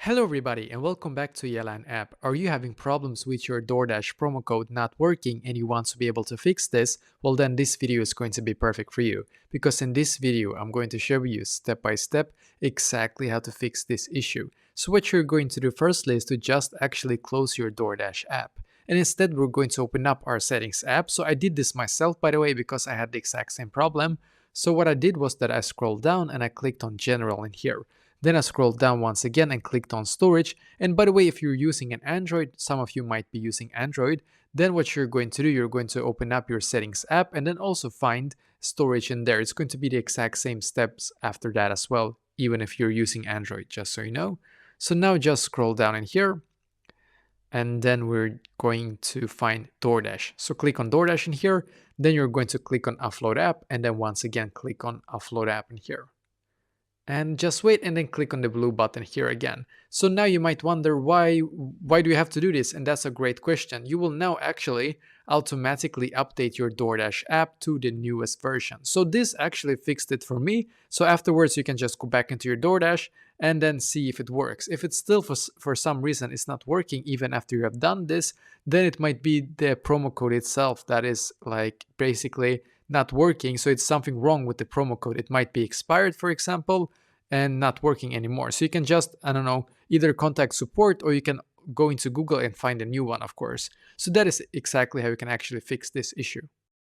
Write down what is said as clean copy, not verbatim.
Hello everybody and welcome back to Yelan app. Are you having problems with your DoorDash promo code not working and you want to be able to fix this? Well then this video is going to be perfect for you because in this video I'm going to show you step by step exactly how to fix this issue. So what you're going to do firstly is to just actually close your DoorDash app. And instead we're going to open up our settings app. So I did this myself by the way because I had the exact same problem. So what I did was that I scrolled down and I clicked on general in here. Then I scrolled down once again and clicked on storage. And by the way, if you're using an Android, some of you might be using Android, then what you're going to do, you're going to open up your settings app and then also find storage in there. It's going to be the exact same steps after that as well, even if you're using Android, just so you know. So now just scroll down in here and then we're going to find DoorDash. So click on DoorDash in here, then you're going to click on Offload App and then once again click on Offload App in here. And just wait and then click on the blue button here again. So now you might wonder why do you have to do this? And that's a great question. You will now actually automatically update your DoorDash app to the newest version. So this actually fixed it for me. So afterwards you can just go back into your DoorDash and then see if it works. If it's still for some reason it's not working even after you have done this, then it might be the promo code itself that is like basically not working. So it's something wrong with the promo code. It might be expired, for example, and not working anymore. So you can just, I don't know, either contact support or you can go into Google and find a new one, of course. So that is exactly how you can actually fix this issue.